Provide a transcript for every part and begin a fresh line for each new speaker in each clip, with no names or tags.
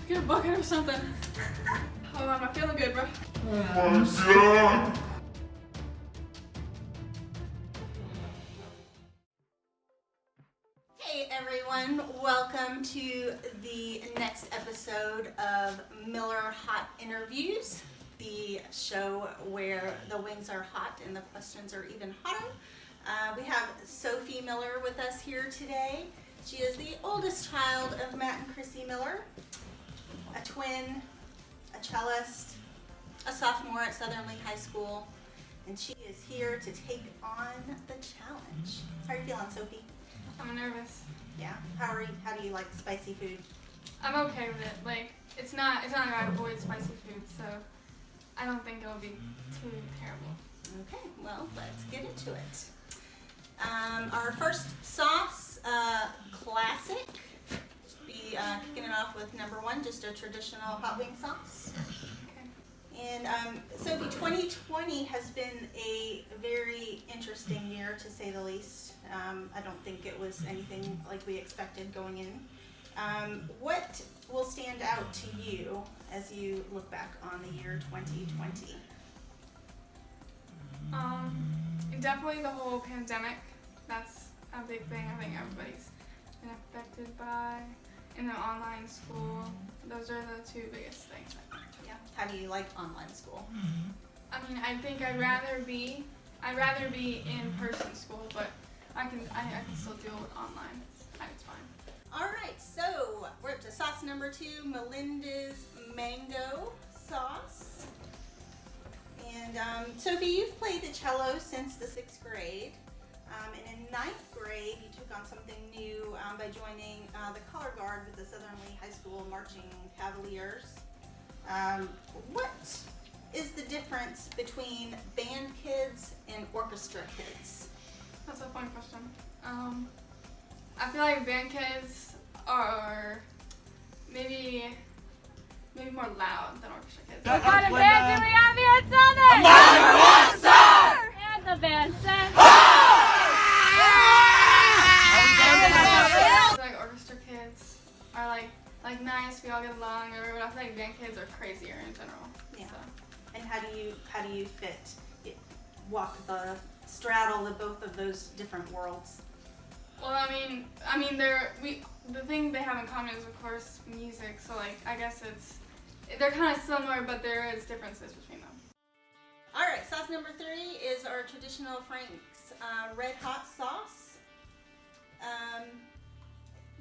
Get a bucket or something. Hold on, I'm not feeling good, bro.
Oh my God.
Hey everyone, welcome to the next episode of Miller Hot Interviews, the show where the wings are hot and the questions are even hotter. We have Sophie Miller with us here today. She is the oldest child of Matt and Chrissy Miller, a twin, a cellist, a sophomore at Southern Lee High School, and she is here to take on the challenge. How are you feeling, Sophie?
I'm nervous.
Yeah. How do you like spicy food?
I'm okay with it. Like, it's not gonna avoid spicy food, so I don't think it'll be too terrible.
Okay, well, let's get into it. Our first sauce, classic. Be kicking it off with number one, just a traditional hot wing sauce.
Okay.
And Sophie, 2020 has been a very interesting year, to say the least. I don't think it was anything like we expected going in. What will stand out to you as you look back on the year 2020?
Definitely the whole pandemic. That's a big thing. I think everybody's been affected by. And the online school. Those are the two biggest things.
Yeah. How do you like online school?
I mean, I think I'd rather be in-person school, but I can still deal with online. It's fine.
All right, so we're up to sauce number two, Melindas mango sauce. And Sophie, you've played the cello since the 6th grade. And in 9th grade, you took on something new by joining the color guard with the Southern Lee High School Marching Cavaliers. What is the difference between band kids and orchestra kids?
That's a fun question. I feel like band kids are maybe more loud than orchestra kids.
What kind of band do we have here at Southern?
Modern Rock Star!
And the band says,
I feel like orchestra kids are like nice, we all get along, but I feel like band kids are crazier in general.
Yeah.
So.
And how do you straddle the both of those different worlds?
Well, I mean, the thing they have in common is, of course, music. So, like, I guess they're kind of similar, but there is differences between them.
All right, sauce number three is our traditional Frank's red hot sauce.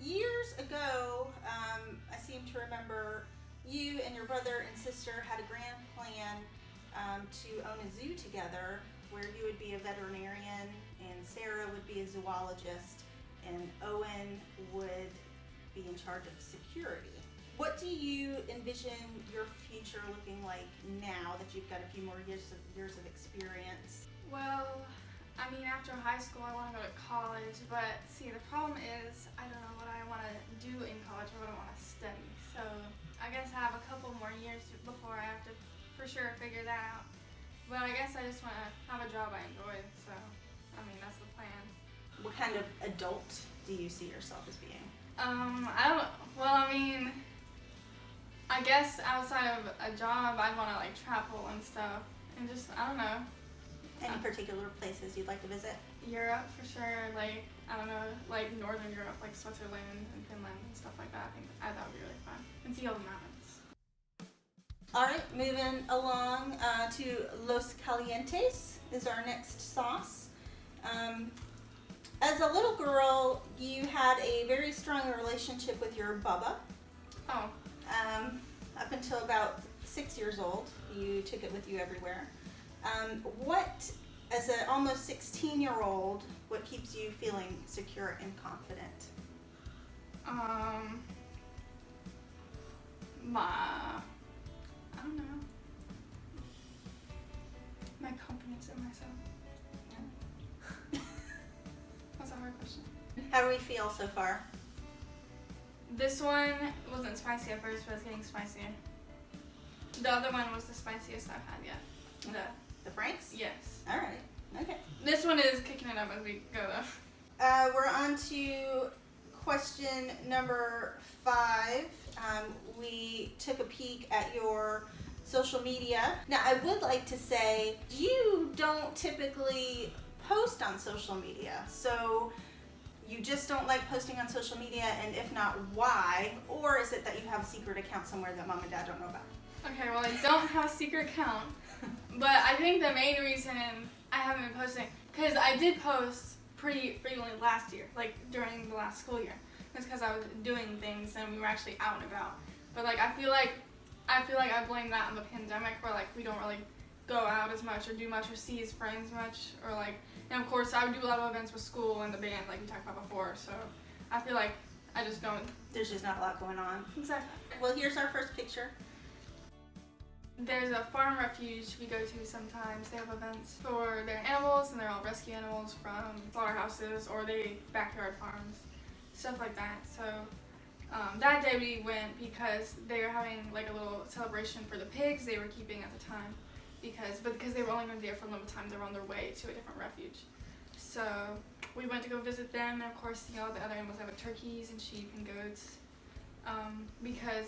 Years ago, I seem to remember you and your brother and sister had a grand plan to own a zoo together, where you would be a veterinarian and Sarah would be a zoologist and Owen would be in charge of security. What do you envision your future looking like now that you've got a few more years of experience?
Well, I mean, after high school, I want to go to college, but see, the problem is I don't know what I want to do in college or what I want to study. So I guess I have a couple more years before I have to for sure figure that out. But I guess I just want to have a job I enjoy, so I mean, that's the plan.
What kind of adult do you see yourself as being?
I guess outside of a job, I want to like travel and stuff, and just, I don't know.
Any particular places you'd like to visit?
Europe for sure, like, I don't know, like Northern Europe, like Switzerland and Finland and stuff like that. I think that would be really fun. And see all the mountains.
All right, moving along to Los Calientes is our next sauce. As a little girl, you had a very strong relationship with your Bubba.
Oh.
Up until about 6 years old, you took it with you everywhere. What, as an almost 16-year-old, what keeps you feeling secure and confident?
I don't know. My confidence in myself.
Yeah.
That's a hard question.
How do we feel so far?
This one wasn't spicy at first, but it's getting spicier. The other one was the spiciest I've had yet.
The Franks?
Yes.
All right. Okay.
This one is kicking it up as we go though.
We're on to question number 5. We took a peek at your social media. Now, I would like to say you don't typically post on social media, so you just don't like posting on social media, and if not, why? Or is it that you have a secret account somewhere that mom and dad don't know about?
Okay, well, I don't have a secret account, but I think the main reason I haven't been posting, because I did post pretty frequently last year, like during the last school year. It's because I was doing things and we were actually out and about. But like I feel like I blame that on the pandemic, where like we don't really go out as much or do much or see as friends much, or like, and of course I would do a lot of events with school and the band, like we talked about before. So I feel like I just don't.
There's just not a lot going on.
Exactly.
Well, here's our first picture.
There's a farm refuge we go to sometimes. They have events for their animals, and they're all rescue animals from slaughterhouses or they backyard farms, stuff like that. So that day we went because they were having like a little celebration for the pigs they were keeping at the time, because they were only going to be there for a little time. They were on their way to a different refuge. So we went to go visit them, and of course, you know, the other animals, they have like turkeys and sheep and goats.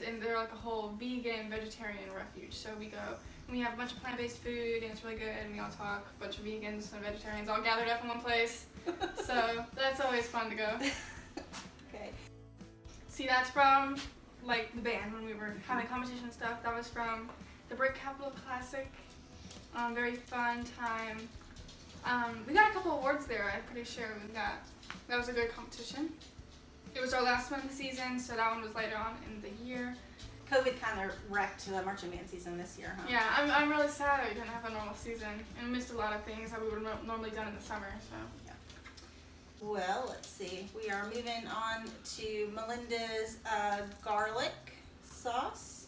And they're like a whole vegan, vegetarian refuge. So we go and we have a bunch of plant-based food, and it's really good, and we all talk, a bunch of vegans and vegetarians all gathered up in one place. So that's always fun to go.
Okay.
See, that's from like the band when we were having competition and stuff. That was from the Brick Capital Classic. Very fun time. We got a couple awards there, I'm pretty sure. That was a good competition. It was our last one of the season, so that one was later on in the year.
COVID kind of wrecked the marching band season this year, huh?
Yeah, I'm really sad that we didn't have a normal season and missed a lot of things that we would have normally done in the summer. So.
Yeah. Well, let's see. We are moving on to Melinda's garlic sauce.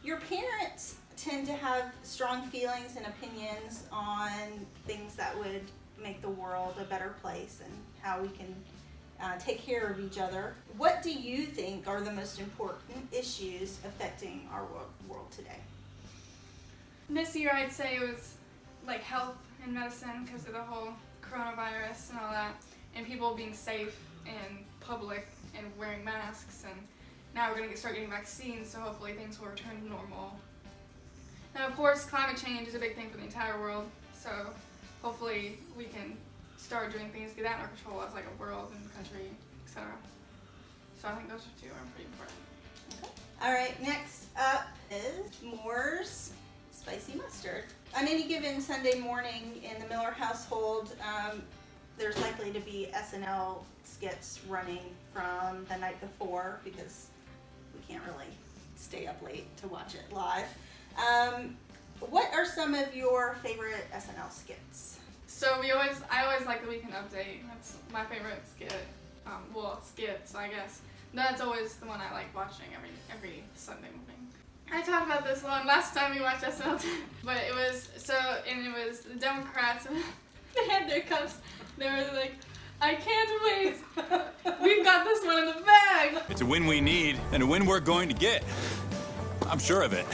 Your parents tend to have strong feelings and opinions on things that would make the world a better place and how we can take care of each other. What do you think are the most important issues affecting our world today?
This year I'd say it was like health and medicine, because of the whole coronavirus and all that, and people being safe in public and wearing masks, and now we're going to start getting vaccines, so hopefully things will return to normal. And of course, climate change is a big thing for the entire world, so hopefully we can start doing things to get that under control as like a world and country, etc. So I think those two are pretty important.
Okay. All right, next up is Moore's spicy mustard. On any given Sunday morning in the Miller household, there's likely to be SNL skits running from the night before, because we can't really stay up late to watch it live. What are some of your favorite SNL skits?
So I always like the Weekend Update. That's my favorite skit. Skits, I guess. That's always the one I like watching every Sunday morning. I talked about this one last time we watched SNL, but it was the Democrats. They had their cups. They were like, "I can't wait. We've got this one in the bag."
It's a win we need and a win we're going to get. I'm sure of it.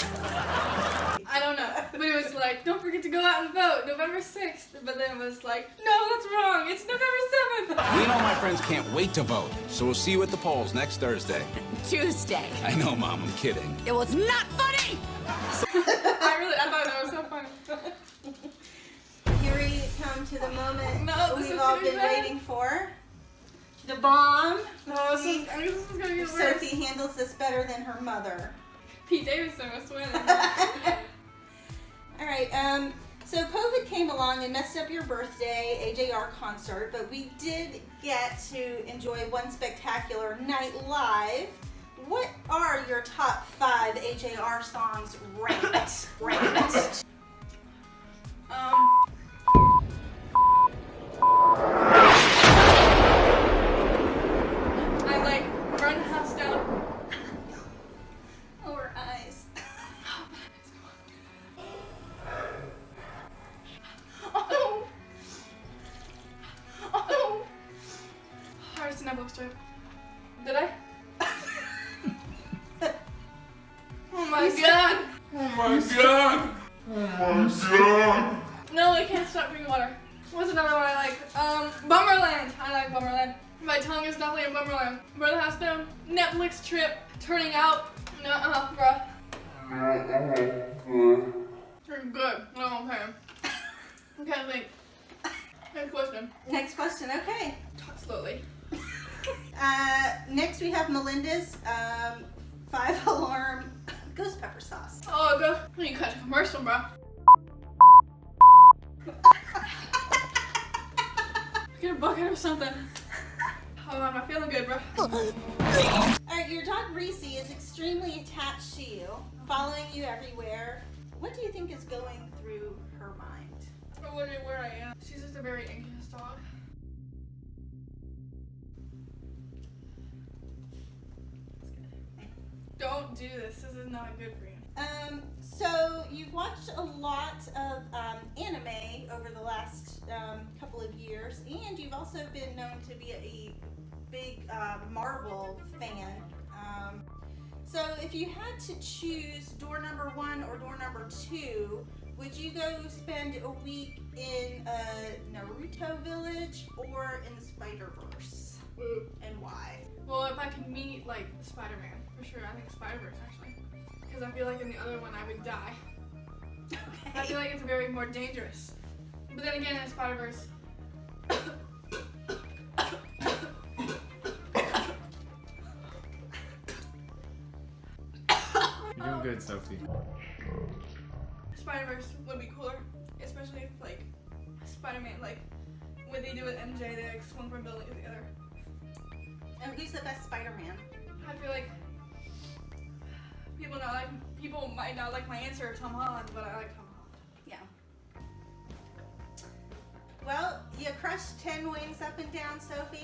I don't know, but it was like, "Don't forget to go out and vote, November 6th. But then it was like, "No, that's wrong. It's November 7th.
We and all my friends can't wait to vote, so we'll see you at the polls next Thursday.
Tuesday.
I know, Mom, I'm kidding.
It was not funny!
I thought that was so funny.
Here we come to the moment
No, this
we've
is
all
gonna be
been
bad.
waiting for. The bomb.
Oh,
See
I think this is gonna get
if
worse.
Sophie handles this better than her mother.
Pete Davidson must win.
All right, so COVID came along and messed up your birthday AJR concert, but we did get to enjoy one spectacular night live. What are your top 5 AJR songs ranked?
I like Burn the House Down.
Our eyes.
Oh! Hearts and Nebula Strip. Did I? Oh my god!
Oh my god! Oh my god!
No, I can't stop drinking water. What's another one I like? Bummerland! I like Bummerland. My tongue is definitely a boomerang. Bro, that has been Netflix trip turning out. Nuh-uh, bro. You're good. No, I'm paying. Okay, think. Next question.
Next question, okay.
Talk slowly.
Next we have Melinda's 5-alarm ghost pepper sauce.
Oh, go. You catch a commercial, bro. Get a bucket or something. Oh, I'm not feeling good, bro.
Alright, your dog Reese is extremely attached to you, following you everywhere. What do you think is going through her mind?
I'm wondering where I am. She's just a very anxious dog. Don't do this. This is not good for you.
So you've watched a lot of anime over the last couple of years, and you've also been known to be a big Marvel fan. So if you had to choose door number 1 or door number 2, would you go spend a week in Naruto Village or in the Spider-Verse? And why?
Well, if I could meet, like, Spider-Man, for sure. I think Spider-Verse, actually. Because I feel like in the other one, I would die. I feel like it's very more dangerous. But then again, in Spider-Verse...
You're doing good, Sophie.
Spider-Verse would be cooler. Especially if, like, Spider-Man, like, what they do with MJ, they, like, swing from buildings together.
And who's the best Spider-Man?
I feel like people might not like my answer of Tom Holland, but I like Tom Holland.
Yeah. Well, you crushed 10 wings up and down, Sophie.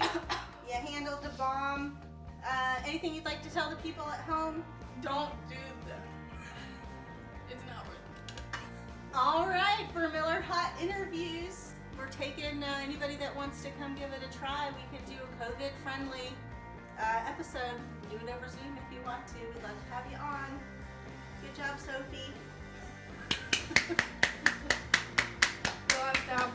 You handled the bomb. Anything you'd like to tell the people at home?
Don't do that. It's not worth it.
All right, for Miller Hot interviews, we're taking anybody that wants to come give it a try. We could do a COVID-friendly episode. Do it over Zoom if you want to. We'd love to have you on. Good job, Sophie.
Well, I'm down.